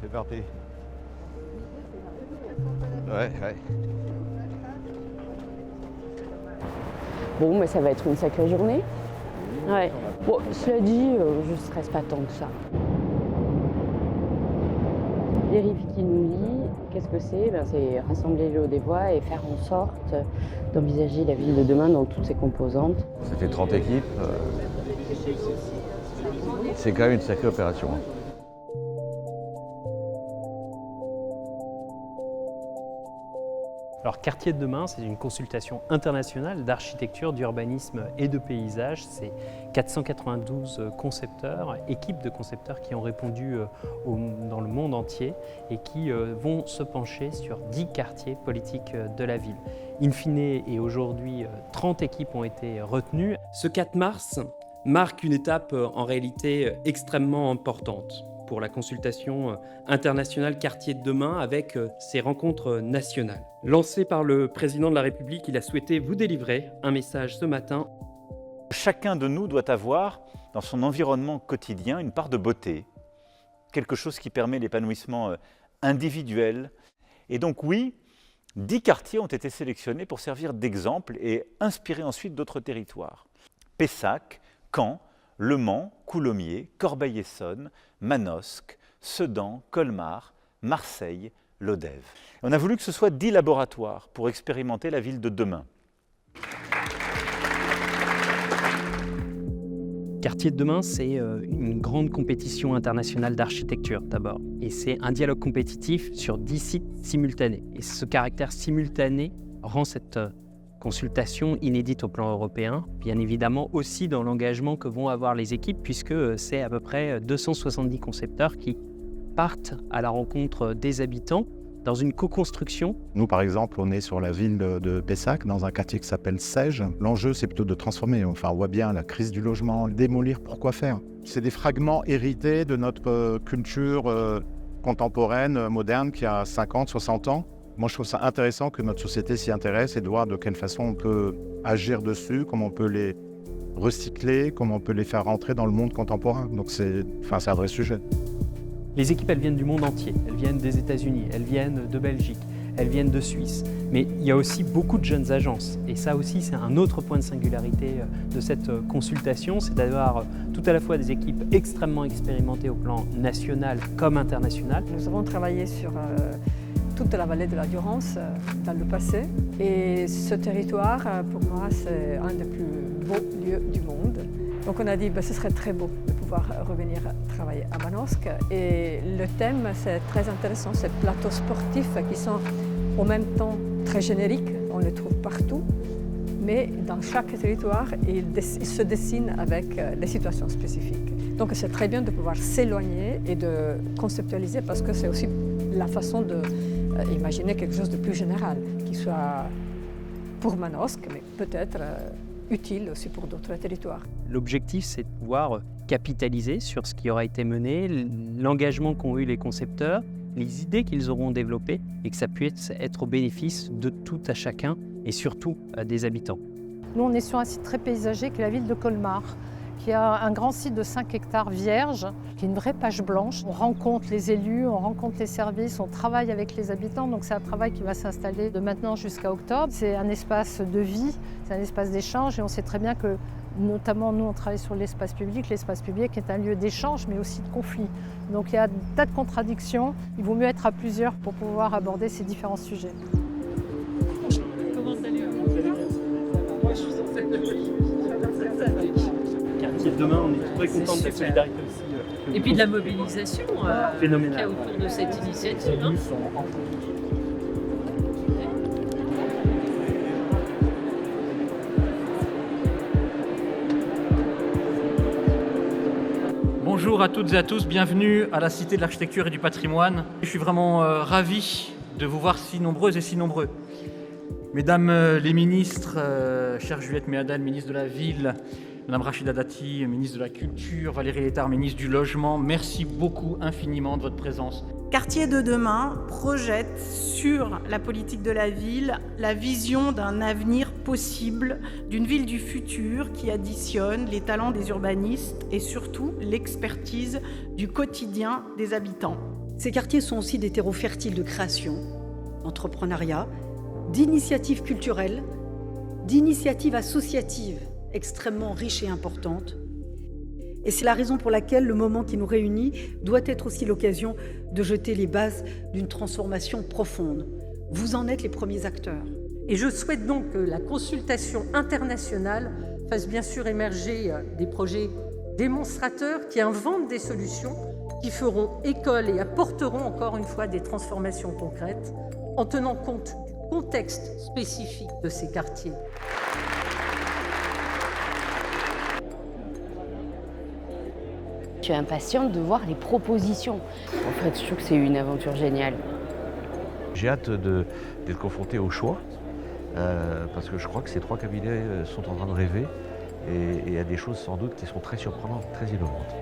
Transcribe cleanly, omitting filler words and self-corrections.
c'est parti. Ouais. Bon, mais ça va être une sacrée journée. Ouais. Bon, cela dit, je ne stresse pas tant que ça. Eric qui nous lit, qu'est-ce que c'est? C'est rassembler l'eau des voix et faire en sorte d'envisager la ville de demain dans toutes ses composantes. Ça fait 30 équipes. C'est quand même une sacrée opération. Alors, Quartier de demain, c'est une consultation internationale d'architecture, d'urbanisme et de paysage. C'est 492 concepteurs, équipes de concepteurs qui ont répondu dans le monde entier et qui vont se pencher sur 10 quartiers politiques de la ville. In fine, et aujourd'hui, 30 équipes ont été retenues. Ce 4 mars marque une étape en réalité extrêmement importante pour la consultation internationale Quartier de demain avec ses rencontres nationales. Lancé par le président de la République, il a souhaité vous délivrer un message ce matin. Chacun de nous doit avoir dans son environnement quotidien une part de beauté, quelque chose qui permet l'épanouissement individuel. Et donc oui, 10 quartiers ont été sélectionnés pour servir d'exemple et inspirer ensuite d'autres territoires. Pessac, Caen, Le Mans, Coulommiers, Corbeil-Essonnes, Manosque, Sedan, Colmar, Marseille, Lodève. On a voulu que ce soit 10 laboratoires pour expérimenter la ville de demain. Quartier de demain, c'est une grande compétition internationale d'architecture d'abord. Et c'est un dialogue compétitif sur 10 sites simultanés. Et ce caractère simultané rend cette consultation inédite au plan européen, bien évidemment aussi dans l'engagement que vont avoir les équipes, puisque c'est à peu près 270 concepteurs qui partent à la rencontre des habitants dans une co-construction. Nous, par exemple, on est sur la ville de Pessac, dans un quartier qui s'appelle Sège. L'enjeu, c'est plutôt de transformer. Enfin, on voit bien la crise du logement, démolir, pourquoi faire? C'est des fragments hérités de notre culture contemporaine, moderne, qui a 50, 60 ans. Moi, je trouve ça intéressant que notre société s'y intéresse et de voir de quelle façon on peut agir dessus, comment on peut les recycler, comment on peut les faire rentrer dans le monde contemporain. Donc, c'est un vrai sujet. Les équipes, elles viennent du monde entier. Elles viennent des États-Unis, elles viennent de Belgique, elles viennent de Suisse. Mais il y a aussi beaucoup de jeunes agences. Et ça aussi, c'est un autre point de singularité de cette consultation, c'est d'avoir tout à la fois des équipes extrêmement expérimentées au plan national comme international. Nous avons travaillé sur toute la vallée de la Durance dans le passé. Et ce territoire, pour moi, c'est un des plus beaux lieux du monde. Donc on a dit que ce serait très beau de pouvoir revenir travailler à Manosque. Et le thème, c'est très intéressant, c'est plateaux sportifs qui sont en même temps très génériques, on les trouve partout, mais dans chaque territoire, ils se dessinent avec des situations spécifiques. Donc c'est très bien de pouvoir s'éloigner et de conceptualiser parce que c'est aussi la façon d'imaginer quelque chose de plus général, qui soit pour Manosque, mais peut-être utile aussi pour d'autres territoires. L'objectif, c'est de pouvoir capitaliser sur ce qui aura été mené, l'engagement qu'ont eu les concepteurs, les idées qu'ils auront développées et que ça puisse être au bénéfice de tout à chacun et surtout des habitants. Nous, on est sur un site très paysager qui est la ville de Colmar, qui a un grand site de 5 hectares vierge, qui est une vraie page blanche. On rencontre les élus, on rencontre les services, on travaille avec les habitants. Donc c'est un travail qui va s'installer de maintenant jusqu'à octobre. C'est un espace de vie, c'est un espace d'échange et on sait très bien que, notamment nous, on travaille sur l'espace public est un lieu d'échange mais aussi de conflit. Donc il y a un tas de contradictions. Il vaut mieux être à plusieurs pour pouvoir aborder ces différents sujets. Comment allez-vous? Quartier de demain, on est très contents de la solidarité aussi. Et puis de la mobilisation qu'il y a autour de cette initiative. Bonjour à toutes et à tous, bienvenue à la Cité de l'Architecture et du Patrimoine. Je suis vraiment ravi de vous voir si nombreuses et si nombreux. Mesdames les ministres, chère Juliette Méadel, ministre de la Ville, Madame Rachida Dati, ministre de la Culture, Valérie Létard, ministre du Logement, merci beaucoup infiniment de votre présence. Quartier de demain projette sur la politique de la ville la vision d'un avenir possible, d'une ville du futur qui additionne les talents des urbanistes et surtout l'expertise du quotidien des habitants. Ces quartiers sont aussi des terreaux fertiles de création, d'entrepreneuriat, d'initiatives culturelles, d'initiatives associatives extrêmement riches et importantes. Et c'est la raison pour laquelle le moment qui nous réunit doit être aussi l'occasion de jeter les bases d'une transformation profonde. Vous en êtes les premiers acteurs. Et je souhaite donc que la consultation internationale fasse bien sûr émerger des projets démonstrateurs qui inventent des solutions, qui feront école et apporteront encore une fois des transformations concrètes en tenant compte du contexte spécifique de ces quartiers. Je suis impatiente de voir les propositions. En fait, je trouve que c'est une aventure géniale. J'ai hâte d'être confronté au choix, parce que je crois que ces 3 cabinets sont en train de rêver et il y a des choses sans doute qui seront très surprenantes, très innovantes.